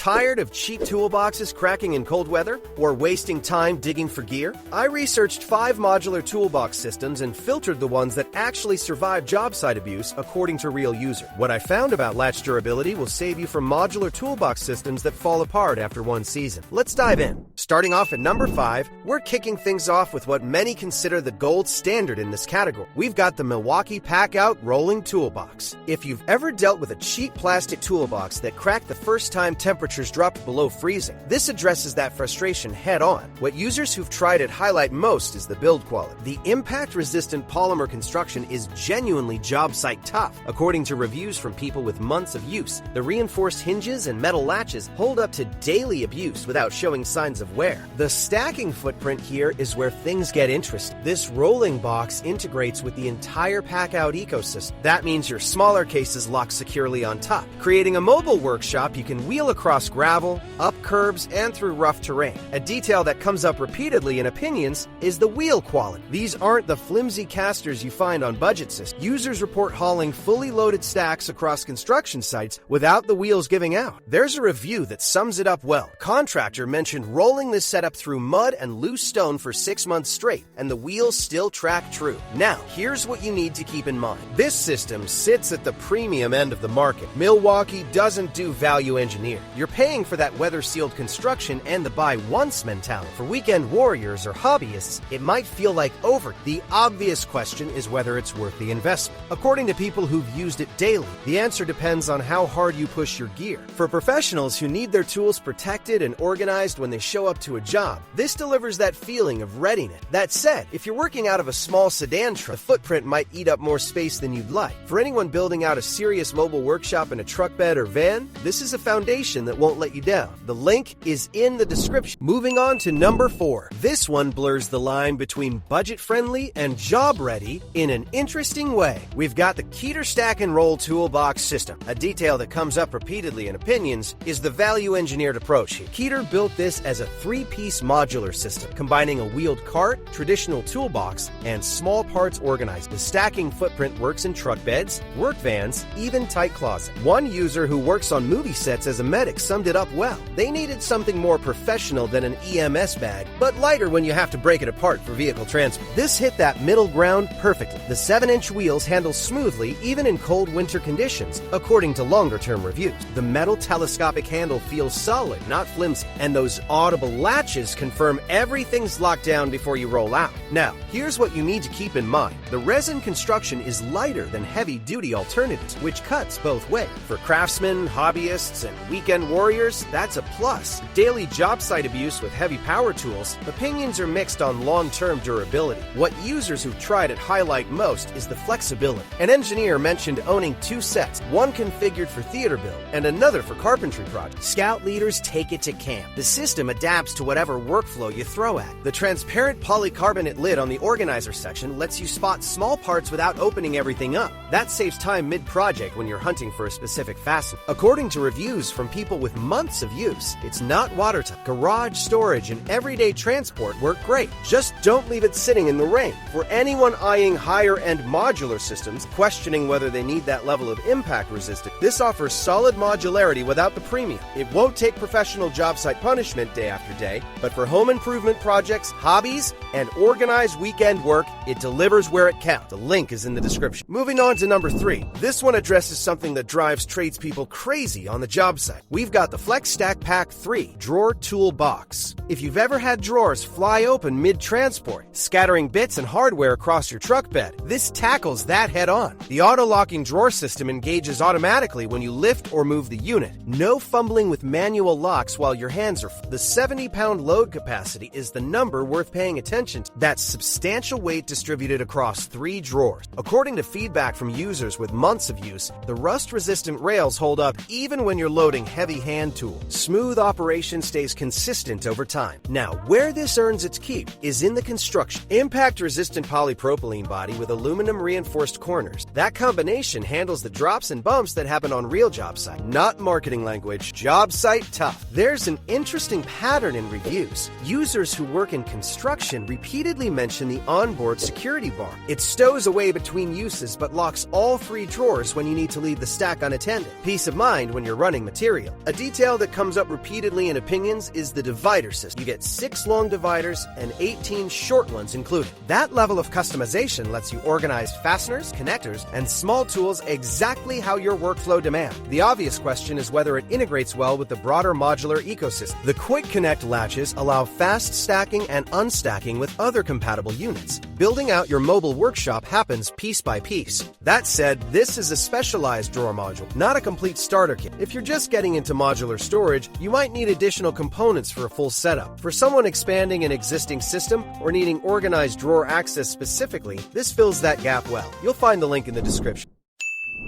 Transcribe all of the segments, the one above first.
Tired of cheap toolboxes cracking in cold weather? Or wasting time digging for gear? I researched 5 modular toolbox systems and filtered the ones that actually survive job site abuse according to real users. What I found about latch durability will save you from modular toolbox systems that fall apart after one season. Let's dive in. Starting off at number 5, we're kicking things off with what many consider the gold standard in this category. We've got the Milwaukee Packout Rolling Toolbox. If you've ever dealt with a cheap plastic toolbox that cracked the first time temperatures dropped below freezing, this addresses that frustration head on. What users who've tried it highlight most is the build quality. The impact-resistant polymer construction is genuinely job site tough. According to reviews from people with months of use, the reinforced hinges and metal latches hold up to daily abuse without showing signs of wear. The stacking footprint here is where things get interesting. This rolling box integrates with the entire Packout ecosystem. That means your smaller cases lock securely on top, creating a mobile workshop you can wheel across gravel, up curbs, and through rough terrain. A detail that comes up repeatedly in opinions is the wheel quality. These aren't the flimsy casters you find on budget systems. Users report hauling fully loaded stacks across construction sites without the wheels giving out. There's a review that sums it up well. Contractor mentioned rolling this setup through mud and loose stone for 6 months straight, and the wheels still track true. Now, here's what you need to keep in mind. This system sits at the premium end of the market. Milwaukee doesn't do value engineer. You're paying for that weather-sealed construction and the buy-once mentality. For weekend warriors or hobbyists, it might feel like over. The obvious question is whether it's worth the investment. According to people who've used it daily, the answer depends on how hard you push your gear. For professionals who need their tools protected and organized when they show up to a job, this delivers that feeling of readiness. That said, if you're working out of a small sedan truck, the footprint might eat up more space than you'd like. For anyone building out a serious mobile workshop in a truck bed or van, this is a foundation that won't let you down. The link is in the description. Moving on to number 4. This one blurs the line between budget-friendly and job-ready in an interesting way. We've got the Keter Stack and Roll Toolbox system. A detail that comes up repeatedly in opinions is the value-engineered approach here. Keter built this as a 3-piece modular system, combining a wheeled cart, traditional toolbox, and small parts organized. The stacking footprint works in truck beds, work vans, even tight closets. One user who works on movie sets as a medic summed it up well. They needed something more professional than an EMS bag, but lighter when you have to break it apart for vehicle transport. This hit that middle ground perfectly. The 7-inch wheels handle smoothly even in cold winter conditions, according to longer-term reviews. The metal telescopic handle feels solid, not flimsy, and those audible latches confirm everything's locked down before you roll out. Now, here's what you need to keep in mind. The resin construction is lighter than heavy-duty alternatives, which cuts both ways. For craftsmen, hobbyists, and weekend warriors, that's a plus. Daily job site abuse with heavy power tools, opinions are mixed on long-term durability. What users who've tried it highlight most is the flexibility. An engineer mentioned owning 2 sets, one configured for theater build and another for carpentry projects. Scout leaders take it to camp. The system adapts to whatever workflow you throw at. The transparent polycarbonate lid on the organizer section lets you spot small parts without opening everything up. That saves time mid-project when you're hunting for a specific fastener. According to reviews from people with months of use, it's not watertight. Garage storage and everyday transport work great. Just don't leave it sitting in the rain. For anyone eyeing higher-end modular systems, questioning whether they need that level of impact resistance, this offers solid modularity without the premium. It won't take professional job site punishment day after day, but for home improvement projects, hobbies, and organized weekend work, it delivers where it counts. The link is in the description. Moving on to number 3. This one addresses something that drives tradespeople crazy on the job site. We've got the Flex Stack Pack 3 Drawer Toolbox. If you've ever had drawers fly open mid-transport, scattering bits and hardware across your truck bed, this tackles that head on. The auto-locking drawer system engages automatically when you lift or move the unit. No fumbling with manual locks while your hands are full. The 70-pound load capacity is the number worth paying attention to. That's substantial weight distributed across 3 drawers. According to feedback from users with months of use, the rust-resistant rails hold up even when you're loading heavy hand tools. Smooth operation stays consistent over time. Now, where this earns its keep is in the construction. Impact-resistant polypropylene body with aluminum-reinforced corners. That combination handles the drops and bumps that happen on real job site. Not marketing language, job site tough. There's an interesting pattern in reviews. Users who work in construction repeatedly mention the onboard security bar. It stows away between uses but locks all 3 drawers when you need to leave the stack unattended. Peace of mind when you're running material. A detail that comes up repeatedly in opinions is the divider system. You get 6 long dividers and 18 short ones included. That level of customization lets you organize fasteners, connectors, and small tools exactly how your workflow demands. The obvious question is whether it integrates well with the broader modular ecosystem. The Quick Connect latches allow fast stacking and unstacking with other compatible units. Building out your mobile workshop happens piece by piece. That said, this is a specialized drawer module, not a complete starter kit. If you're just getting into modular storage, you might need additional components for a full setup. For someone expanding an existing system or needing organized drawer access specifically, this fills that gap well. You'll find the link in the description.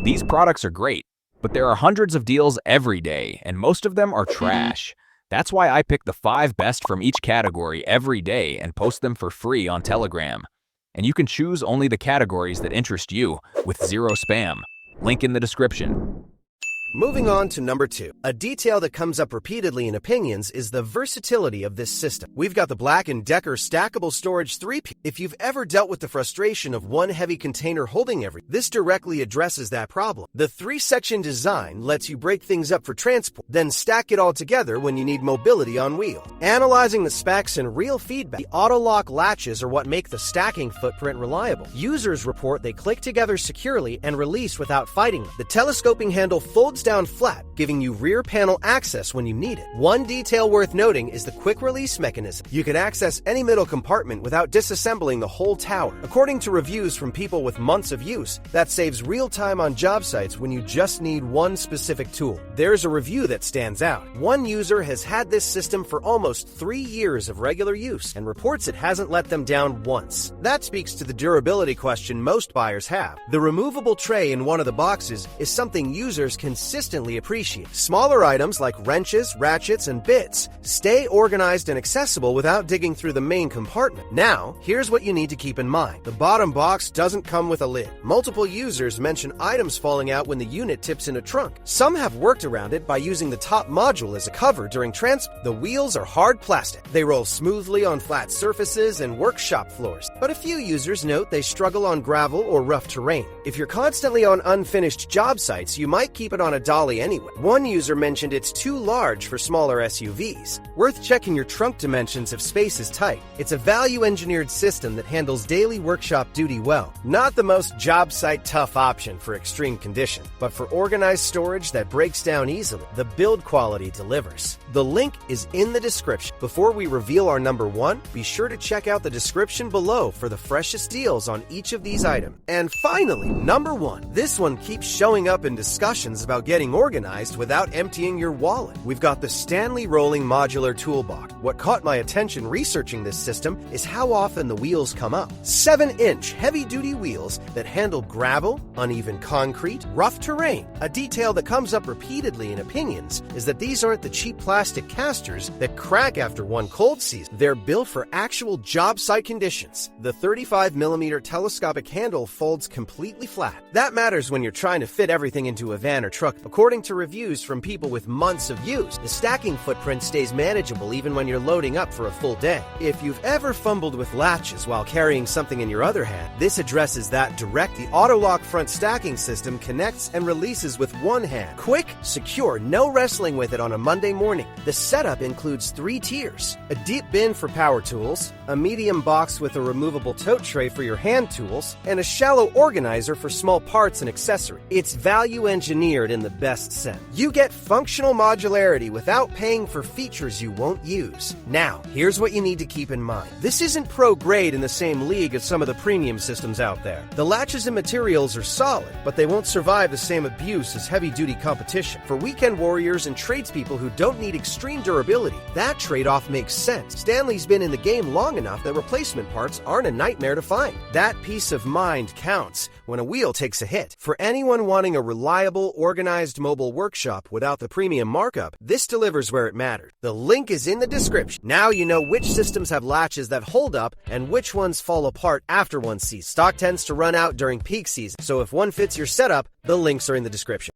These products are great, but there are hundreds of deals every day, and most of them are trash. That's why I pick the 5 best from each category every day and post them for free on Telegram. And you can choose only the categories that interest you with zero spam. Link in the description. Moving on to number 2. A detail that comes up repeatedly in opinions is the versatility of this system. We've got the BLACK+DECKER Stackable Storage 3-piece. If you've ever dealt with the frustration of one heavy container holding everything, this directly addresses that problem. The 3-section design lets you break things up for transport, then stack it all together when you need mobility on wheel. Analyzing the specs and real feedback, the auto-lock latches are what make the stacking footprint reliable. Users report they click together securely and release without fighting them. The telescoping handle folds down flat, giving you rear panel access when you need it. One detail worth noting is the quick release mechanism. You can access any middle compartment without disassembling the whole tower. According to reviews from people with months of use, that saves real time on job sites when you just need one specific tool. There's a review that stands out. One user has had this system for almost 3 years of regular use and reports it hasn't let them down once. That speaks to the durability question most buyers have. The removable tray in one of the boxes is something users consistently appreciate. Smaller items like wrenches, ratchets, and bits stay organized and accessible without digging through the main compartment. Now, here's what you need to keep in mind. The bottom box doesn't come with a lid. Multiple users mention items falling out when the unit tips in a trunk. Some have worked around it by using the top module as a cover during transport. The wheels are hard plastic. They roll smoothly on flat surfaces and workshop floors. But a few users note they struggle on gravel or rough terrain. If you're constantly on unfinished job sites, you might keep it on a dolly anyway. One user mentioned it's too large for smaller SUVs. Worth checking your trunk dimensions if space is tight. It's a value-engineered system that handles daily workshop duty well. Not the most job site tough option for extreme conditions, but for organized storage that breaks down easily, the build quality delivers. The link is in the description. Before we reveal our number 1, be sure to check out the description below for the freshest deals on each of these items. And finally, number 1. This one keeps showing up in discussions about getting organized without emptying your wallet. We've got the Stanley Rolling Modular Toolbox. What caught my attention researching this system is how often the wheels come up. 7-inch heavy-duty wheels that handle gravel, uneven concrete, rough terrain. A detail that comes up repeatedly in opinions is that these aren't the cheap plastic casters that crack after one cold season. They're built for actual job site conditions. The 35mm telescopic handle folds completely flat. That matters when you're trying to fit everything into a van or truck. According to reviews from people with months of use, the stacking footprint stays manageable even when you're loading up for a full day. If you've ever fumbled with latches while carrying something in your other hand, this addresses that direct. The auto-lock front stacking system connects and releases with one hand. Quick, secure, no wrestling with it on a Monday morning. The setup includes 3 tiers: a deep bin for power tools, a medium box with a removable tote tray for your hand tools, and a shallow organizer for small parts and accessories. It's value engineered in the best sense. You get functional modularity without paying for features you won't use. Now, here's what you need to keep in mind. This isn't pro grade in the same league as some of the premium systems out there. The latches and materials are solid, but they won't survive the same abuse as heavy-duty competition. For weekend warriors and tradespeople who don't need extreme durability, that trade-off makes sense. Stanley's been in the game long enough that replacement parts aren't a nightmare to find. That peace of mind counts when a wheel takes a hit. For anyone wanting a reliable, organized mobile workshop without the premium markup, this delivers where it matters. The link is in the description. Now you know which systems have latches that hold up and which ones fall apart after one season. Stock tends to run out during peak season, so if one fits your setup, the links are in the description.